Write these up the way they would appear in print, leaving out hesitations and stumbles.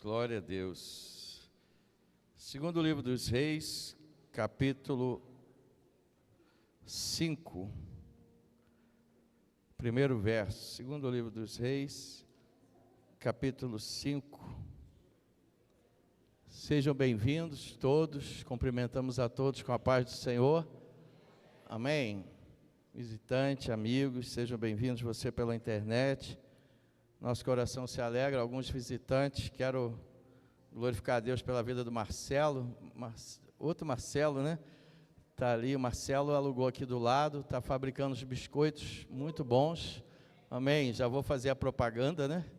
Glória a Deus. Segundo livro dos Reis, capítulo 5, primeiro verso. Segundo livro dos Reis, capítulo 5. Sejam bem-vindos todos, cumprimentamos a todos com a paz do Senhor. Amém. Visitante, amigos, sejam bem-vindos, você pela internet. Nosso coração se alegra, alguns visitantes, quero glorificar a Deus pela vida do Marcelo, outro Marcelo, né? Está ali, o Marcelo alugou aqui do lado, está fabricando os biscoitos muito bons, amém? Já vou fazer a propaganda, né?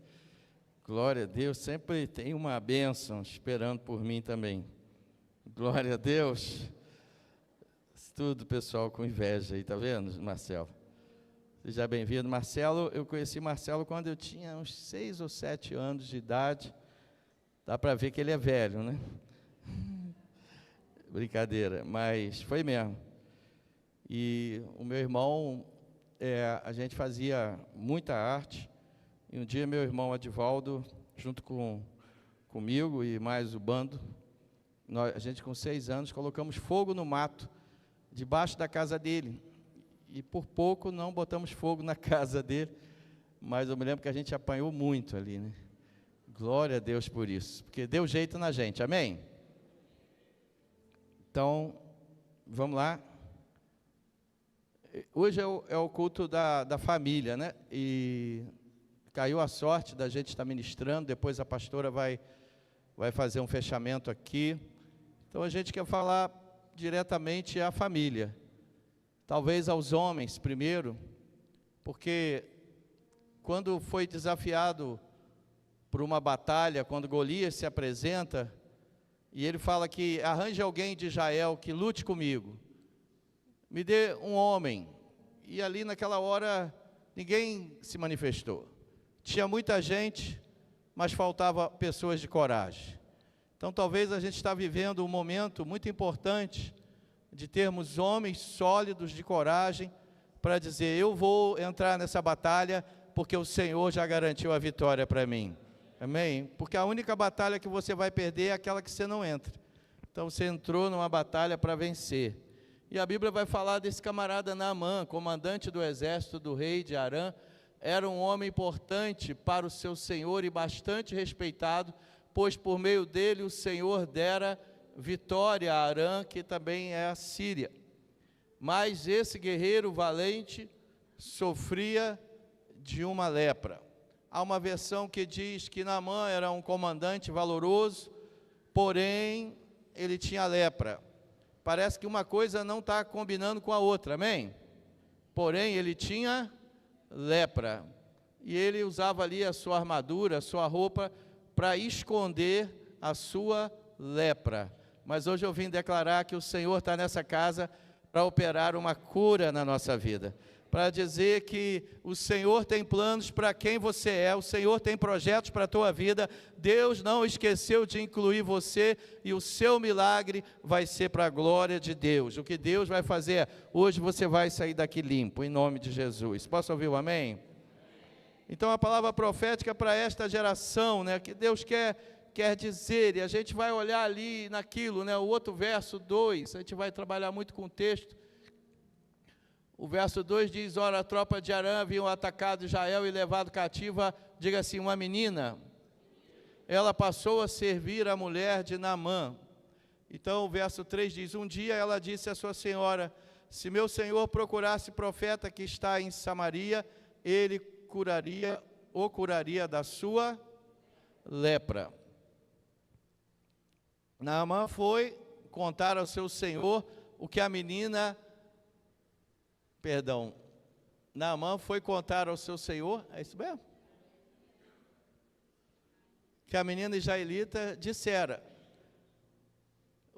Glória a Deus, sempre tem uma bênção esperando por mim também, glória a Deus. Tudo pessoal com inveja aí, tá vendo, Marcelo? Seja bem-vindo, Marcelo. Eu conheci Marcelo quando eu tinha uns 6 ou 7 anos de idade. Dá para ver que ele é velho, né? Brincadeira, mas foi mesmo. E o meu irmão, a gente fazia muita arte. E um dia meu irmão Adivaldo, junto comigo e mais o bando, a gente com 6 anos, colocamos fogo no mato, debaixo da casa dele. E por pouco não botamos fogo na casa dele, mas eu me lembro que a gente apanhou muito ali, né? Glória a Deus por isso, porque deu jeito na gente, amém? Então, vamos lá. Hoje é o culto da família, né? E caiu a sorte da gente estar ministrando, depois a pastora vai fazer um fechamento aqui. Então a gente quer falar diretamente à família. Talvez aos homens primeiro, porque quando foi desafiado por uma batalha, quando Golias se apresenta, e ele fala que arranje alguém de Israel que lute comigo, me dê um homem, e ali naquela hora ninguém se manifestou, tinha muita gente, mas faltava pessoas de coragem. Então talvez a gente está vivendo um momento muito importante, de termos homens sólidos de coragem para dizer, eu vou entrar nessa batalha porque o Senhor já garantiu a vitória para mim, amém? Porque a única batalha que você vai perder é aquela que você não entra. Então você entrou numa batalha para vencer, e a Bíblia vai falar desse camarada Naamã, comandante do exército do rei de Arã. Era um homem importante para o seu senhor e bastante respeitado, pois por meio dele o Senhor dera vitória a Arã, que também é a Síria. Mas esse guerreiro valente sofria de uma lepra. Há uma versão que diz que Naamã era um comandante valoroso, porém ele tinha lepra. Parece que uma coisa não está combinando com a outra, amém? Porém ele tinha lepra, e ele usava ali a sua armadura, a sua roupa, para esconder a sua lepra. Mas hoje eu vim declarar que o Senhor está nessa casa para operar uma cura na nossa vida, para dizer que o Senhor tem planos para quem você é, o Senhor tem projetos para a tua vida, Deus não esqueceu de incluir você, e o seu milagre vai ser para a glória de Deus. O que Deus vai fazer, hoje você vai sair daqui limpo, em nome de Jesus. Posso ouvir o amém? Então a palavra profética para esta geração, né, que Deus quer dizer, e a gente vai olhar ali naquilo, né, o outro verso 2, a gente vai trabalhar muito com o texto. O verso 2 diz, ora, a tropa de Arã haviam atacado Israel e levado cativa, diga assim, uma menina. Ela passou a servir a mulher de Naamã. Então o verso 3 diz, um dia ela disse à sua senhora, se meu senhor procurasse profeta que está em Samaria, ele o curaria da sua lepra. Naamã foi contar ao seu senhor o que a menina, Naamã foi contar ao seu senhor, é isso mesmo? Que a menina israelita dissera.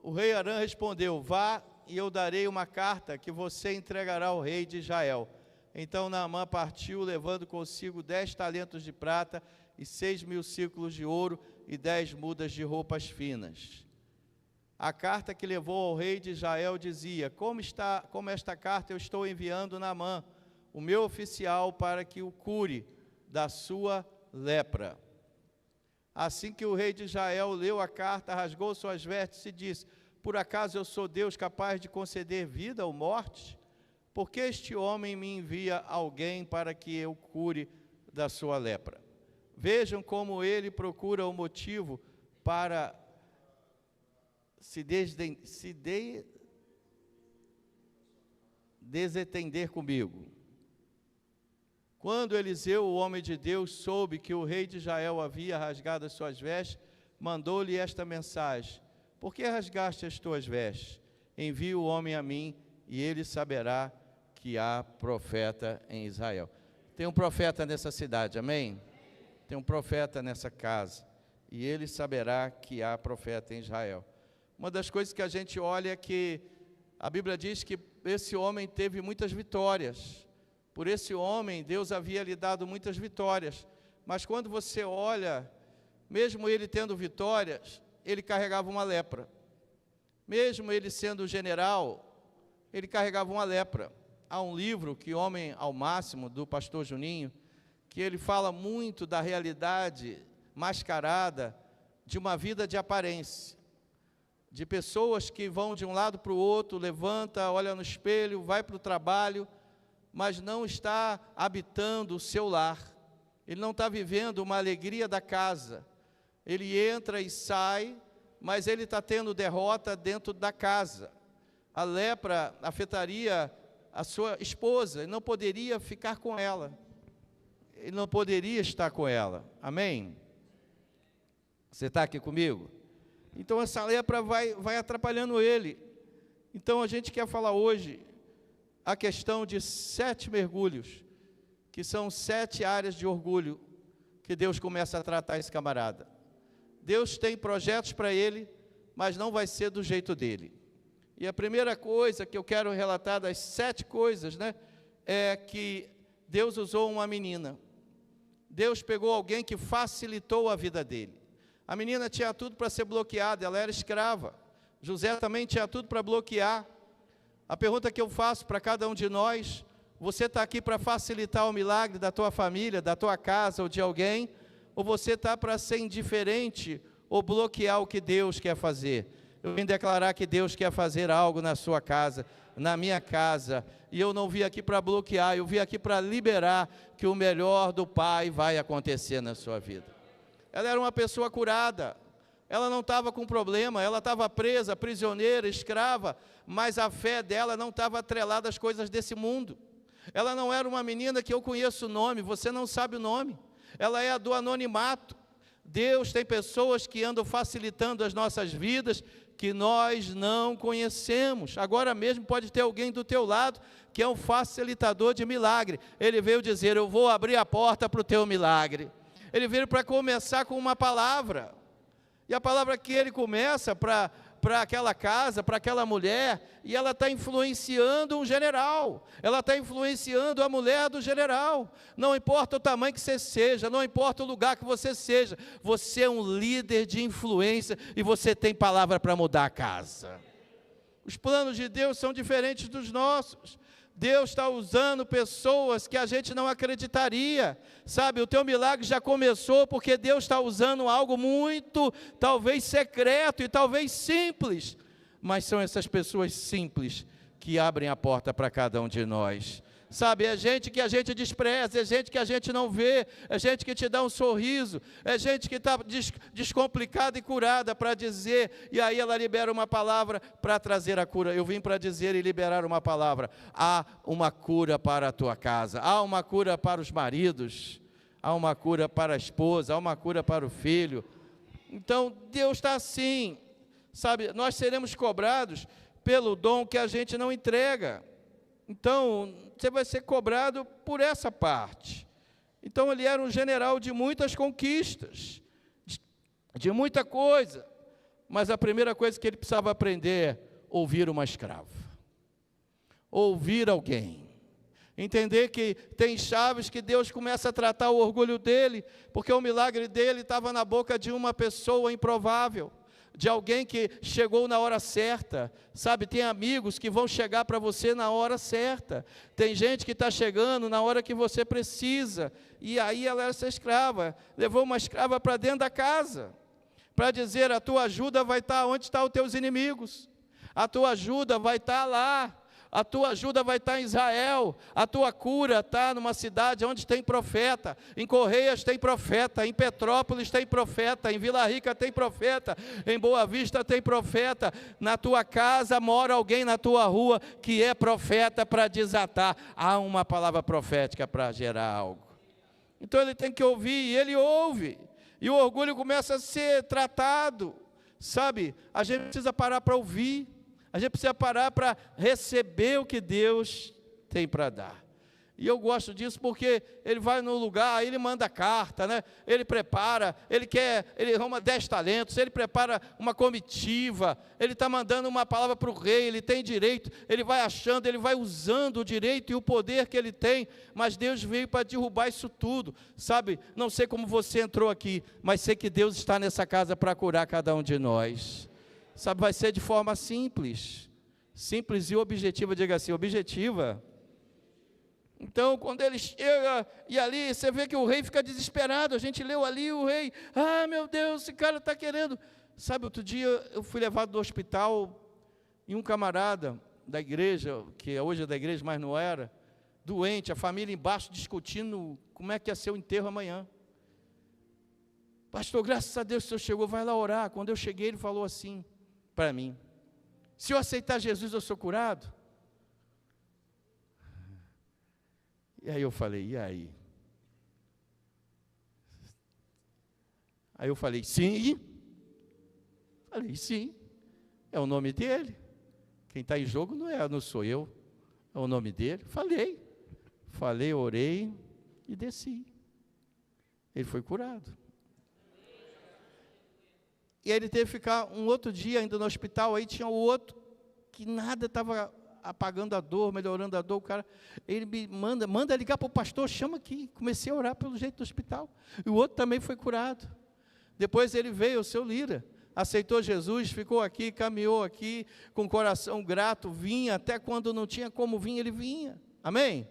O rei Arã respondeu, vá e eu darei uma carta que você entregará ao rei de Israel. Então Naamã partiu, levando consigo 10 talentos de prata e 6.000 ciclos de ouro e 10 mudas de roupas finas. A carta que levou ao rei de Israel dizia, como esta carta eu estou enviando Naamã, o meu oficial, para que o cure da sua lepra. Assim que o rei de Israel leu a carta, rasgou suas vestes e disse: por acaso eu sou Deus capaz de conceder vida ou morte? Por que este homem me envia alguém para que eu cure da sua lepra? Vejam como ele procura o motivo para desentender comigo. Quando Eliseu, o homem de Deus, soube que o rei de Israel havia rasgado as suas vestes, mandou-lhe esta mensagem: por que rasgaste as tuas vestes? Envie o homem a mim, e ele saberá que há profeta em Israel. Tem um profeta nessa cidade, amém? Tem um profeta nessa casa, e ele saberá que há profeta em Israel. Uma das coisas que a gente olha é que a Bíblia diz que esse homem teve muitas vitórias. Por esse homem, Deus havia lhe dado muitas vitórias. Mas quando você olha, mesmo ele tendo vitórias, ele carregava uma lepra. Mesmo ele sendo general, ele carregava uma lepra. Há um livro, que Homem ao Máximo, do pastor Juninho, que ele fala muito da realidade mascarada de uma vida de aparência. De pessoas que vão de um lado para o outro, levanta, olha no espelho, vai para o trabalho, mas não está habitando o seu lar. Ele não está vivendo uma alegria da casa. Ele entra e sai, mas ele está tendo derrota dentro da casa. A lepra afetaria a sua esposa, ele não poderia ficar com ela. Ele não poderia estar com ela. Amém? Você está aqui comigo? Então essa lepra vai atrapalhando ele. Então a gente quer falar hoje a questão de 7 mergulhos, que são 7 áreas de orgulho, que Deus começa a tratar esse camarada. Deus tem projetos para ele, mas não vai ser do jeito dele. E a primeira coisa que eu quero relatar das 7 coisas, é que Deus usou uma menina. Deus pegou alguém que facilitou a vida dele. A menina tinha tudo para ser bloqueada, ela era escrava. José também tinha tudo para bloquear. A pergunta que eu faço para cada um de nós: você está aqui para facilitar o milagre da tua família, da tua casa ou de alguém? Ou você está para ser indiferente ou bloquear o que Deus quer fazer? Eu vim declarar que Deus quer fazer algo na sua casa, na minha casa, e eu não vim aqui para bloquear, eu vim aqui para liberar que o melhor do Pai vai acontecer na sua vida. Ela era uma pessoa curada, ela não estava com problema, ela estava presa, prisioneira, escrava, mas a fé dela não estava atrelada às coisas desse mundo. Ela não era uma menina que eu conheço o nome, você não sabe o nome, ela é a do anonimato. Deus tem pessoas que andam facilitando as nossas vidas, que nós não conhecemos. Agora mesmo pode ter alguém do teu lado que é um facilitador de milagre. Ele veio dizer: eu vou abrir a porta para o teu milagre. Ele veio para começar com uma palavra. E a palavra que ele começa para aquela casa, para aquela mulher, e ela está influenciando um general, ela está influenciando a mulher do general. Não importa o tamanho que você seja, não importa o lugar que você seja, você é um líder de influência e você tem palavra para mudar a casa. Os planos de Deus são diferentes dos nossos. Deus está usando pessoas que a gente não acreditaria, sabe? O teu milagre já começou porque Deus está usando algo muito, talvez secreto e talvez simples, mas são essas pessoas simples que abrem a porta para cada um de nós. Sabe, é gente que a gente despreza, é gente que a gente não vê, é gente que te dá um sorriso, é gente que está descomplicada e curada para dizer, e aí ela libera uma palavra para trazer a cura. Eu vim para dizer e liberar uma palavra: há uma cura para a tua casa, há uma cura para os maridos, há uma cura para a esposa, há uma cura para o filho. Então, Deus está assim, sabe, nós seremos cobrados pelo dom que a gente não entrega. Então, você vai ser cobrado por essa parte. Então, ele era um general de muitas conquistas, de muita coisa, mas a primeira coisa que ele precisava aprender é ouvir uma escrava, ouvir alguém, entender que tem chaves que Deus começa a tratar o orgulho dele, porque o milagre dele estava na boca de uma pessoa improvável. de alguém que chegou na hora certa, sabe? Tem amigos que vão chegar para você na hora certa, tem gente que está chegando na hora que você precisa, e aí ela era essa escrava, levou uma escrava para dentro da casa, para dizer: a tua ajuda vai estar onde estão os teus inimigos, a tua ajuda vai estar lá, a tua ajuda vai estar em Israel, a tua cura está numa cidade onde tem profeta, em Correias tem profeta, em Petrópolis tem profeta, em Vila Rica tem profeta, em Boa Vista tem profeta, na tua casa mora alguém na tua rua que é profeta para desatar, há uma palavra profética para gerar algo. Então ele tem que ouvir, e ele ouve, e o orgulho começa a ser tratado, sabe? A gente precisa parar para ouvir, a gente precisa parar para receber o que Deus tem para dar. E eu gosto disso porque ele vai no lugar, aí ele manda carta, né? Ele prepara, ele arruma 10 talentos, ele prepara uma comitiva, ele está mandando uma palavra para o rei, ele tem direito, ele vai achando, ele vai usando o direito e o poder que ele tem, mas Deus veio para derrubar isso tudo, sabe? Não sei como você entrou aqui, mas sei que Deus está nessa casa para curar cada um de nós. Sabe, vai ser de forma simples e objetiva, diga assim, objetiva. Então, quando ele chega, e ali você vê que o rei fica desesperado, a gente leu ali o rei, meu Deus, esse cara está querendo. Sabe, outro dia eu fui levado do hospital, e um camarada da igreja, que hoje é da igreja, mas não era, doente, a família embaixo discutindo como é que ia ser o enterro amanhã. Pastor, graças a Deus o senhor chegou, vai lá orar. Quando eu cheguei, ele falou assim para mim: se eu aceitar Jesus, eu sou curado? E aí eu falei: e aí? Aí eu falei: sim. Falei: sim, é o nome dele. Quem está em jogo não sou eu, é o nome dele. Falei, orei e desci. Ele foi curado. E aí ele teve que ficar um outro dia ainda no hospital, aí tinha o outro, que nada estava apagando a dor, melhorando a dor, o cara, ele me manda ligar para o pastor, chama aqui, comecei a orar pelo jeito do hospital, e o outro também foi curado. Depois ele veio, o seu Lira, aceitou Jesus, ficou aqui, caminhou aqui, com o coração grato, vinha, até quando não tinha como vir, ele vinha, amém?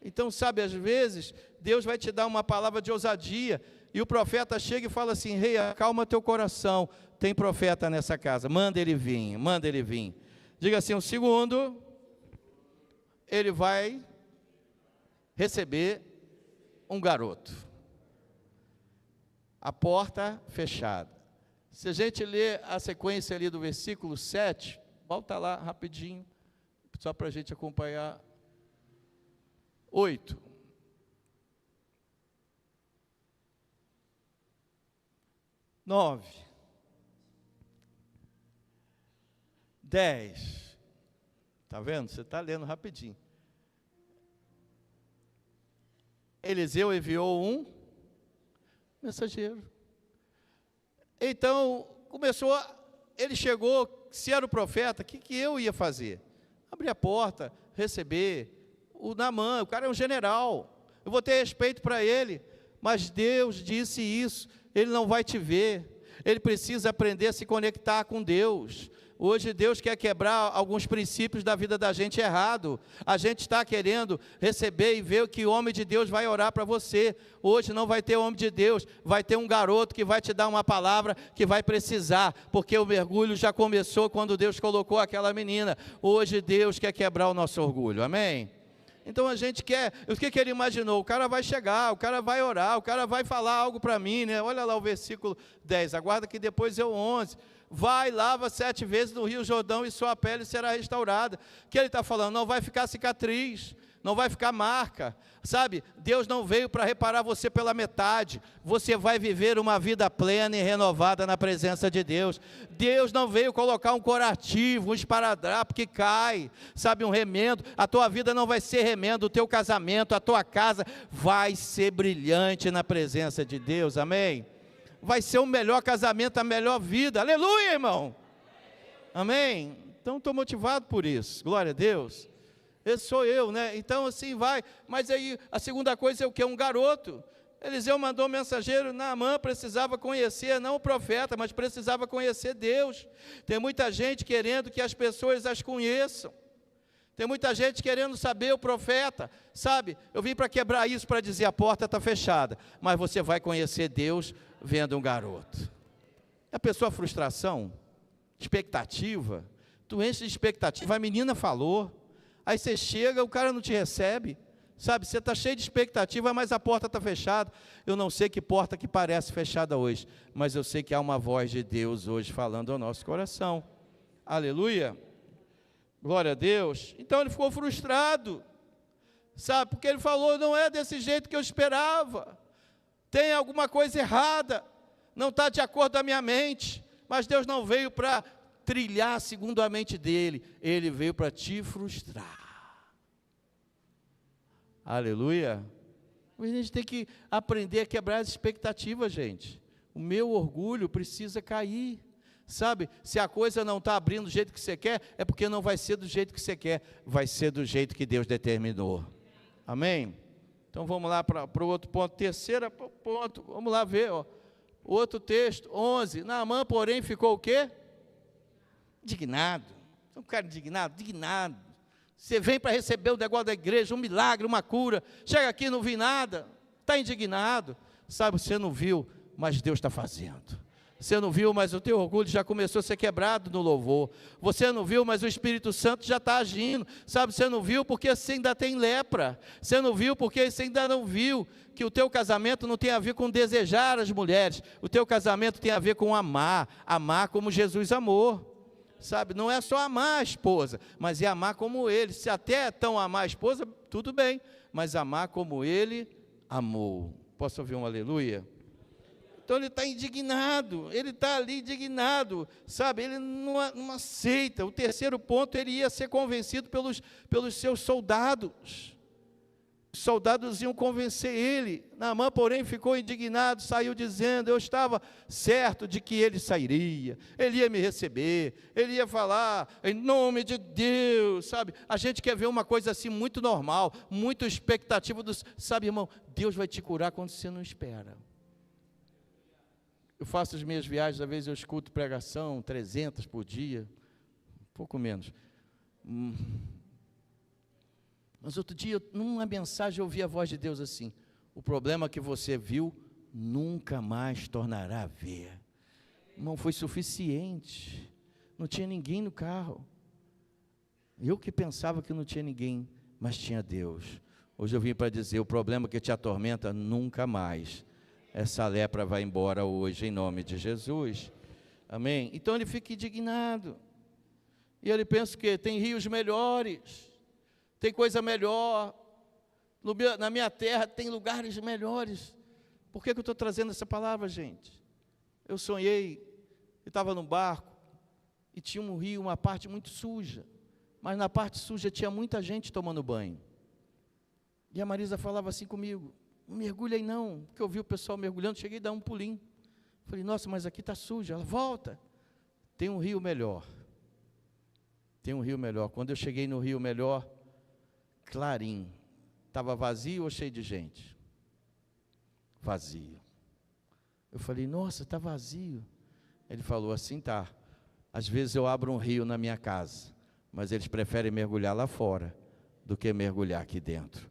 Então, sabe, às vezes, Deus vai te dar uma palavra de ousadia, e o profeta chega e fala assim: rei, acalma teu coração, tem profeta nessa casa, manda ele vir. Diga assim: o segundo, ele vai receber um garoto. A porta fechada. Se a gente ler a sequência ali do versículo 7, volta lá rapidinho, só para a gente acompanhar. 8. 9, 10, está vendo? Você está lendo rapidinho. Eliseu enviou um mensageiro. Então, ele chegou, se era o profeta, o que eu ia fazer? Abrir a porta, receber o Naamã, o cara é um general, eu vou ter respeito para ele, mas Deus disse isso, ele não vai te ver, ele precisa aprender a se conectar com Deus. Hoje Deus quer quebrar alguns princípios da vida da gente errado, a gente está querendo receber e ver que o homem de Deus vai orar para você. Hoje não vai ter homem de Deus, vai ter um garoto que vai te dar uma palavra que vai precisar, porque o mergulho já começou quando Deus colocou aquela menina. Hoje Deus quer quebrar o nosso orgulho, amém? Então a gente quer, o que ele imaginou? O cara vai chegar, o cara vai orar, o cara vai falar algo para mim, né? Olha lá o versículo 10, aguarda que depois eu 11, vai, lava 7 vezes no Rio Jordão e sua pele será restaurada. O que ele está falando? Não vai ficar cicatriz, não vai ficar marca, sabe? Deus não veio para reparar você pela metade, você vai viver uma vida plena e renovada na presença de Deus. Deus não veio colocar um curativo, um esparadrapo que cai, sabe, um remendo. A tua vida não vai ser remendo, o teu casamento, a tua casa vai ser brilhante na presença de Deus, amém? Vai ser o melhor casamento, a melhor vida, aleluia, irmão, amém? Então estou motivado por isso, glória a Deus. Esse sou eu, né? Então assim vai, mas aí a segunda coisa é o que? Um garoto. Eliseu mandou mensageiro, Naamã precisava conhecer, não o profeta, mas precisava conhecer Deus. Tem muita gente querendo que as pessoas as conheçam. Tem muita gente querendo saber o profeta, sabe? Eu vim para quebrar isso, para dizer, a porta está fechada, mas você vai conhecer Deus vendo um garoto. A pessoa, frustração, expectativa, tu enche de expectativa, a menina falou, aí você chega, o cara não te recebe, sabe? Você está cheio de expectativa, mas a porta está fechada. Eu não sei que porta que parece fechada hoje, mas eu sei que há uma voz de Deus hoje falando ao nosso coração. Aleluia! Glória a Deus. Então ele ficou frustrado, sabe? Porque ele falou, não é desse jeito que eu esperava. Tem alguma coisa errada, não está de acordo com a minha mente. Mas Deus não veio para trilhar segundo a mente dele, Ele veio para te frustrar. Aleluia. A gente tem que aprender a quebrar as expectativas, gente. O meu orgulho precisa cair. Sabe, se a coisa não está abrindo do jeito que você quer, é porque não vai ser do jeito que você quer, vai ser do jeito que Deus determinou. Amém? Então vamos lá para o outro ponto, terceiro ponto, vamos lá ver, ó. Outro texto, 11, Naamã, porém, ficou o quê? Indignado. Um cara indignado, indignado. Você vem para receber o negócio da igreja, um milagre, uma cura, chega aqui e não vi nada, está indignado. Sabe, você não viu, mas Deus está fazendo. Você não viu, mas o teu orgulho já começou a ser quebrado no louvor. Você não viu, mas o Espírito Santo já está agindo. Sabe, você não viu porque você ainda tem lepra. Você não viu porque você ainda não viu que o teu casamento não tem a ver com desejar as mulheres. O teu casamento tem a ver com amar. Amar como Jesus amou. Sabe, não é só amar a esposa, mas é amar como Ele. Se até é tão amar a esposa, tudo bem. Mas amar como Ele amou. Posso ouvir um aleluia? Então ele está indignado, ele está ali indignado, sabe, ele não aceita. O terceiro ponto, ele ia ser convencido pelos seus soldados. Os soldados iam convencer ele. Naamã, porém, ficou indignado, saiu dizendo, eu estava certo de que ele sairia, ele ia me receber, ele ia falar, em nome de Deus, sabe? A gente quer ver uma coisa assim muito normal, muito expectativa, sabe, irmão, Deus vai te curar quando você não espera. Eu faço as minhas viagens, às vezes eu escuto pregação, 300 por dia, um pouco menos. Mas outro dia, numa mensagem, eu ouvi a voz de Deus assim, o problema que você viu, nunca mais tornará a ver. Não foi suficiente, não tinha ninguém no carro. Eu que pensava que não tinha ninguém, mas tinha Deus. Hoje eu vim para dizer, o problema que te atormenta, nunca mais. Essa lepra vai embora hoje, em nome de Jesus. Amém? Então ele fica indignado. E ele pensa que tem rios melhores, tem coisa melhor. Na minha terra tem lugares melhores. Por que eu estou trazendo essa palavra, gente? Eu sonhei, eu estava num barco, e tinha um rio, uma parte muito suja. Mas na parte suja tinha muita gente tomando banho. E a Marisa falava assim comigo, não mergulha aí não, porque eu vi o pessoal mergulhando, cheguei a dar um pulinho. Falei, nossa, mas aqui está sujo. Ela, volta. Tem um rio melhor. Tem um rio melhor. Quando eu cheguei no rio melhor, clarinho. Estava vazio ou cheio de gente? Vazio. Eu falei, nossa, está vazio. Ele falou, assim tá. Às vezes eu abro um rio na minha casa, mas eles preferem mergulhar lá fora do que mergulhar aqui dentro.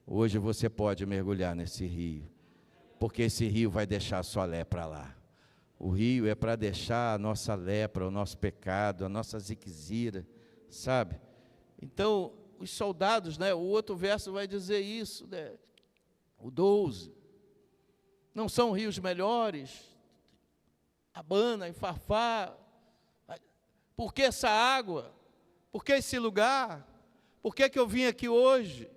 Hoje você pode mergulhar nesse rio, porque esse rio vai deixar a sua lepra lá. O rio é para deixar a nossa lepra, o nosso pecado, a nossa ziquezira, sabe? Então, os soldados, né, o outro verso vai dizer isso, né? O 12. Não são rios melhores? Abana e Farfá. Por que essa água? Por que esse lugar? Por que eu vim aqui hoje?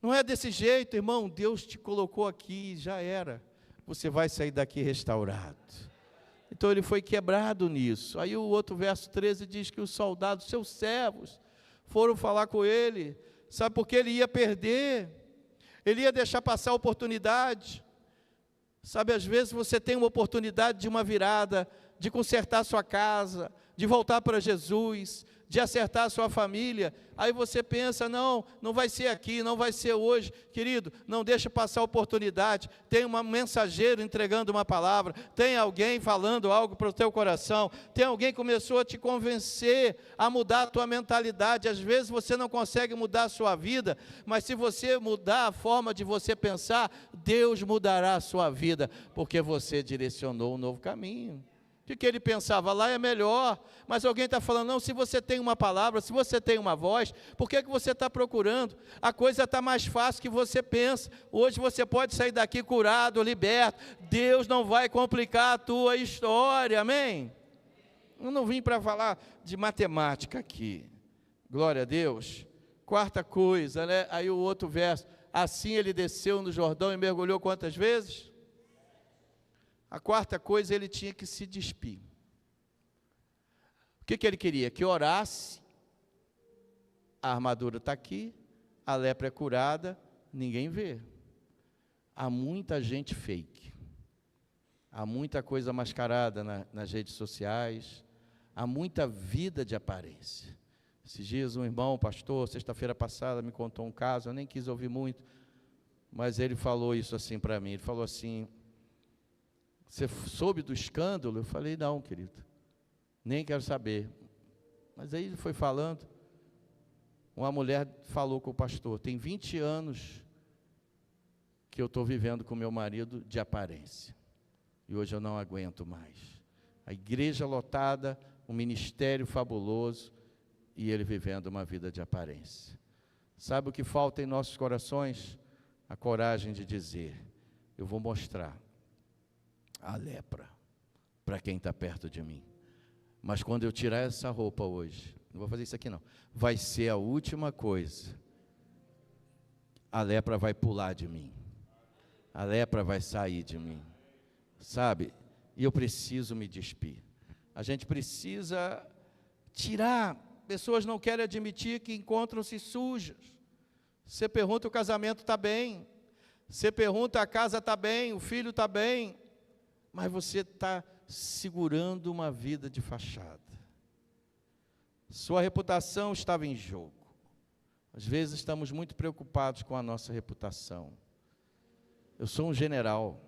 Não é desse jeito, irmão, Deus te colocou aqui, já era. Você vai sair daqui restaurado. Então ele foi quebrado nisso. Aí o outro verso 13 diz que os soldados, seus servos, foram falar com ele. Sabe por que ele ia perder? Ele ia deixar passar a oportunidade. Sabe, às vezes você tem uma oportunidade de uma virada, de consertar sua casa, de voltar para Jesus, de acertar a sua família. Aí você pensa, não vai ser aqui, não vai ser hoje. Querido, não deixe passar a oportunidade. Tem um mensageiro entregando uma palavra, tem alguém falando algo para o teu coração, tem alguém que começou a te convencer a mudar a tua mentalidade. Às vezes você não consegue mudar a sua vida, mas se você mudar a forma de você pensar, Deus mudará a sua vida, porque você direcionou um novo caminho. O que ele pensava lá é melhor, mas alguém está falando, não, se você tem uma palavra, se você tem uma voz, por que você está procurando? A coisa está mais fácil que você pensa. Hoje você pode sair daqui curado, liberto. Deus não vai complicar a tua história, amém? Eu não vim para falar de matemática aqui, glória a Deus. Quarta coisa, né? Aí o outro verso, assim ele desceu no Jordão e mergulhou quantas vezes? A quarta coisa, ele tinha que se despir. O que ele queria? Que orasse, a armadura está aqui, a lepra é curada, ninguém vê. Há muita gente fake, há muita coisa mascarada nas redes sociais, há muita vida de aparência. Esses dias um irmão, pastor, sexta-feira passada, me contou um caso, eu nem quis ouvir muito, mas ele falou isso assim para mim, ele falou assim, você soube do escândalo? Eu falei, não, querido, nem quero saber. Mas aí ele foi falando, uma mulher falou com o pastor, tem 20 anos que eu estou vivendo com meu marido de aparência, e hoje eu não aguento mais. A igreja lotada, um ministério fabuloso, e ele vivendo uma vida de aparência. Sabe o que falta em nossos corações? A coragem de dizer, eu vou mostrar a lepra para quem está perto de mim. Mas quando eu tirar essa roupa hoje, não vou fazer isso aqui não, vai ser a última coisa. A lepra vai pular de mim. A lepra vai sair de mim. Sabe? E eu preciso me despir. A gente precisa tirar. Pessoas não querem admitir que encontram-se sujas. Você pergunta, o casamento está bem. Você pergunta, a casa está bem, o filho está bem. Mas você está segurando uma vida de fachada. Sua reputação estava em jogo. Às vezes estamos muito preocupados com a nossa reputação. Eu sou um general.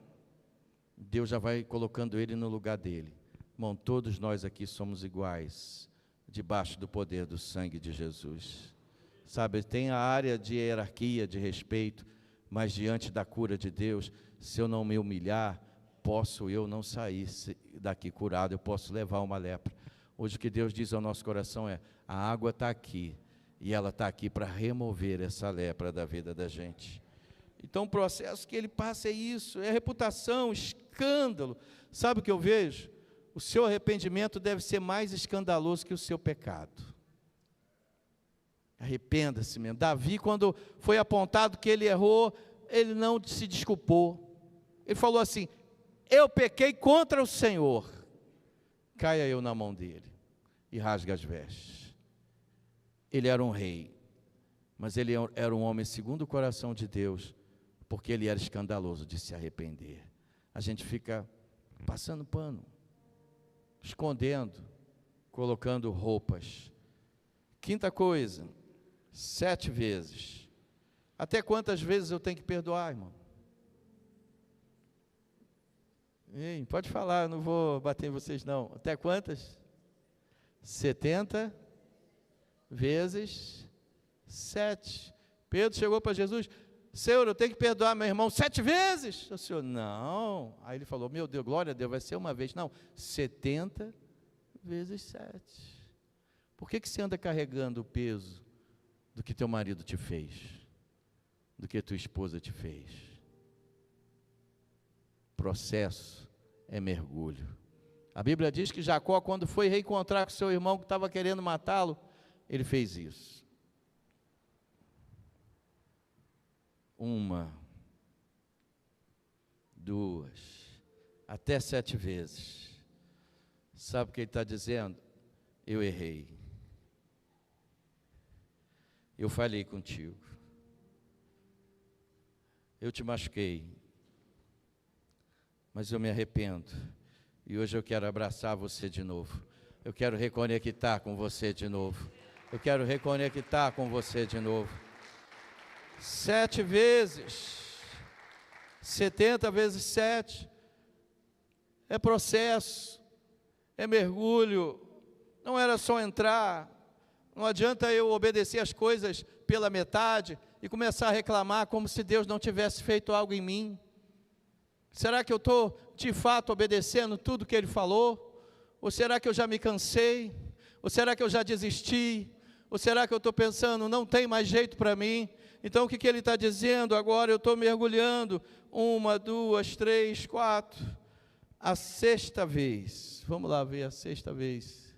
Deus já vai colocando ele no lugar dele. Irmão, todos nós aqui somos iguais, debaixo do poder do sangue de Jesus. Sabe, tem a área de hierarquia, de respeito, mas diante da cura de Deus, se eu não me humilhar, posso eu não sair daqui curado, eu posso levar uma lepra. Hoje o que Deus diz ao nosso coração é, a água está aqui, e ela está aqui para remover essa lepra da vida da gente. Então o processo que ele passa é isso, é reputação, escândalo. Sabe o que eu vejo? O seu arrependimento deve ser mais escandaloso que o seu pecado. Arrependa-se mesmo. Davi, quando foi apontado que ele errou, ele não se desculpou. Ele falou assim, eu pequei contra o Senhor. Caia eu na mão dele e rasga as vestes. Ele era um rei, mas ele era um homem segundo o coração de Deus, porque ele era escandaloso de se arrepender. A gente fica passando pano, escondendo, colocando roupas. Quinta coisa, 7 vezes. Até quantas vezes eu tenho que perdoar, irmão? Ei, pode falar, eu não vou bater em vocês não. Até quantas? 70 vezes 7. Pedro chegou para Jesus, Senhor, eu tenho que perdoar meu irmão 7 vezes? O Senhor, não. Aí ele falou, meu Deus, glória a Deus, vai ser uma vez. Não, 70 vezes 7. Por que você anda carregando o peso do que teu marido te fez? Do que tua esposa te fez? Processo é mergulho. A Bíblia diz que Jacó, quando foi reencontrar com seu irmão que estava querendo matá-lo, ele fez isso. 1, 2, até 7 vezes. Sabe o que ele está dizendo? Eu errei. Eu falhei contigo. Eu te machuquei. Mas eu me arrependo, e hoje eu quero abraçar você de novo. Eu quero reconectar com você de novo. Eu quero reconectar com você de novo. 7 vezes, 70 vezes 7, é processo, é mergulho, não era só entrar, não adianta eu obedecer as coisas pela metade e começar a reclamar como se Deus não tivesse feito algo em mim. Será que eu estou de fato obedecendo tudo que Ele falou? Ou será que eu já me cansei? Ou será que eu já desisti? Ou será que eu estou pensando, não tem mais jeito para mim? Então o que Ele está dizendo agora? Eu estou mergulhando, 1, 2, 3, 4, a 6ª vez, vamos lá ver a 6ª vez.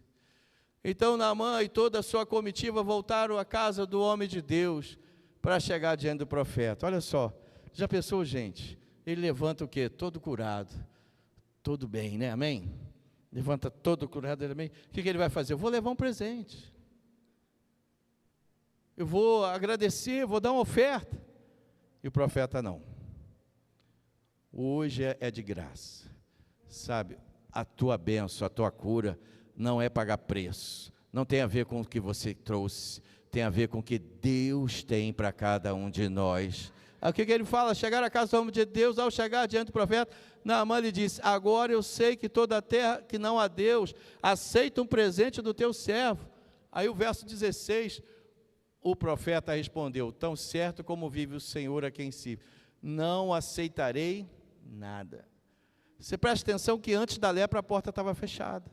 Então Naamã e toda a sua comitiva voltaram à casa do homem de Deus, para chegar diante do profeta. Olha só, já pensou, gente? Ele levanta o quê? Todo curado, todo bem, né? Amém? Levanta todo curado, amém? O que ele vai fazer? Eu vou levar um presente. Eu vou agradecer, vou dar uma oferta. E o profeta não. Hoje é de graça. Sabe, a tua bênção, a tua cura, não é pagar preço. Não tem a ver com o que você trouxe. Tem a ver com o que Deus tem para cada um de nós. O que ele fala? Chegar à casa do homem de Deus, ao chegar diante do profeta, Naamã lhe disse, agora eu sei que toda a terra que não há Deus, aceita um presente do teu servo. Aí o verso 16, o profeta respondeu, tão certo como vive o Senhor a quem sirvo, não aceitarei nada. Você presta atenção que antes da lepra a porta estava fechada,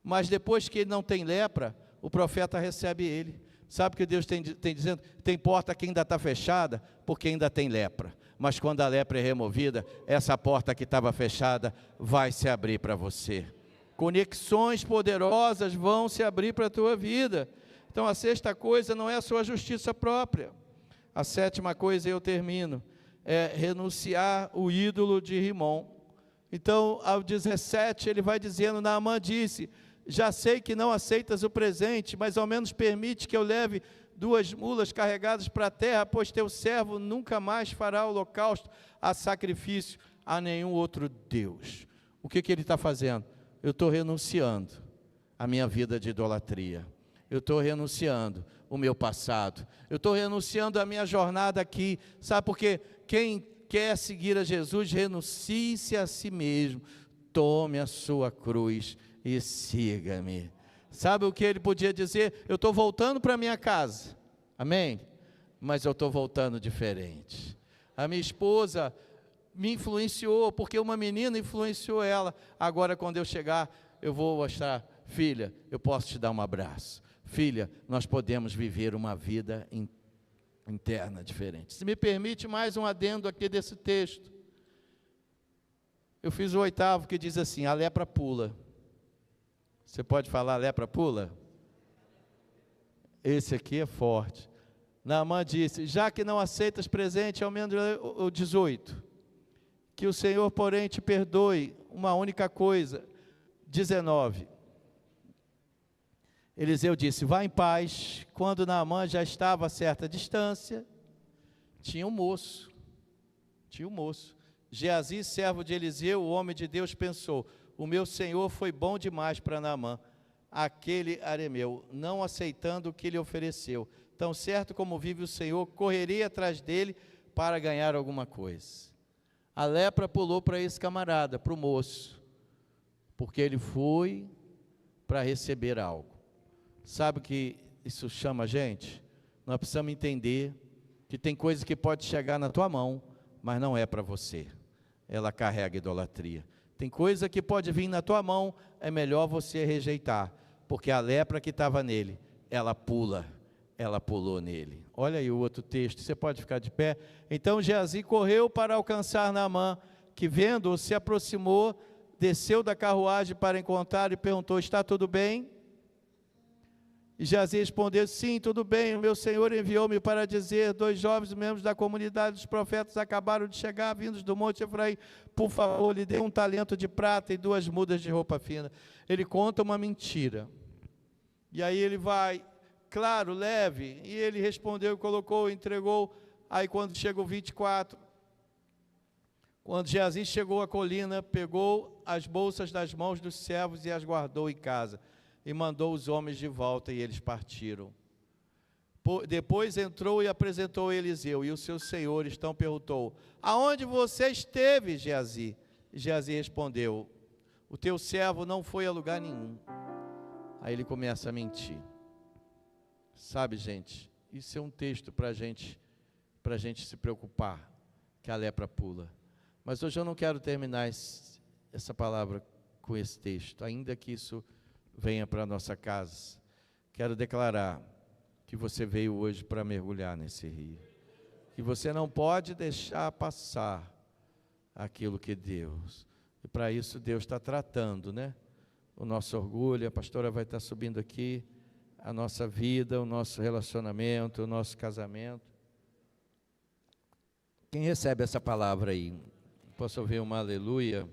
mas depois que ele não tem lepra, o profeta recebe ele. Sabe o que Deus tem dizendo? Tem porta que ainda está fechada, porque ainda tem lepra. Mas quando a lepra é removida, essa porta que estava fechada vai se abrir para você. Conexões poderosas vão se abrir para a tua vida. Então a 6ª coisa não é a sua justiça própria. A 7ª coisa, eu termino, é renunciar o ídolo de Rimom. Então ao 17 ele vai dizendo, Naamã disse, já sei que não aceitas o presente, mas ao menos permite que eu leve 2 mulas carregadas para a terra, pois teu servo nunca mais fará holocausto a sacrifício a nenhum outro Deus. O que ele está fazendo? Eu estou renunciando a minha vida de idolatria. Eu estou renunciando o meu passado. Eu estou renunciando a minha jornada aqui. Sabe por quê? Quem quer seguir a Jesus, renuncie-se a si mesmo. Tome a sua cruz e siga-me. Sabe o que ele podia dizer? Eu estou voltando para minha casa, amém? Mas eu estou voltando diferente. A minha esposa me influenciou, porque uma menina influenciou ela. Agora quando eu chegar, eu vou mostrar, filha, eu posso te dar um abraço. Filha, nós podemos viver uma vida interna diferente. Se me permite mais um adendo aqui desse texto. Eu fiz o 8º que diz assim, a lepra pula. Você pode falar, lepra pula? Esse aqui é forte. Naamã disse, já que não aceitas presente, ao menos o 18. Que o Senhor, porém, te perdoe uma única coisa. 19. Eliseu disse, vá em paz. Quando Naamã já estava a certa distância, tinha um moço. Geazi, servo de Eliseu, o homem de Deus, pensou, o meu senhor foi bom demais para Naamã, aquele arameu, não aceitando o que lhe ofereceu. Tão certo como vive o Senhor, correria atrás dele para ganhar alguma coisa. A lepra pulou para esse camarada, para o moço, porque ele foi para receber algo. Sabe o que isso chama a gente? Nós precisamos entender que tem coisa que pode chegar na tua mão, mas não é para você. Ela carrega idolatria. Tem coisa que pode vir na tua mão, é melhor você rejeitar, porque a lepra que estava nele, ela pulou nele. Olha aí o outro texto, você pode ficar de pé. Então Geazi correu para alcançar Naamã, que vendo-o se aproximou, desceu da carruagem para encontrar e perguntou, está tudo bem? E Geazi respondeu, sim, tudo bem, o meu senhor enviou-me para dizer, 2 jovens membros da comunidade dos profetas acabaram de chegar, vindos do monte Efraim, por favor, lhe dê 1 talento de prata e 2 mudas de roupa fina. Ele conta uma mentira, e aí ele vai, claro, leve, e ele respondeu, colocou, entregou. Aí quando chega o 24, quando Geazi chegou à colina, pegou as bolsas das mãos dos servos e as guardou em casa. e mandou os homens de volta, e eles partiram. Depois entrou e apresentou Eliseu, e o seu senhor então perguntou: aonde você esteve, Geazi? E Geazi respondeu: o teu servo não foi a lugar nenhum. Aí ele começa a mentir. Sabe, gente, isso é um texto para a gente se preocupar, que a lepra pula. Mas hoje eu não quero terminar essa palavra com esse texto, ainda que isso venha para a nossa casa. Quero declarar que você veio hoje para mergulhar nesse rio, que você não pode deixar passar aquilo que Deus, e para isso Deus está tratando, né? O nosso orgulho, a pastora vai estar subindo aqui, a nossa vida, o nosso relacionamento, o nosso casamento. Quem recebe essa palavra aí? Posso ouvir uma aleluia?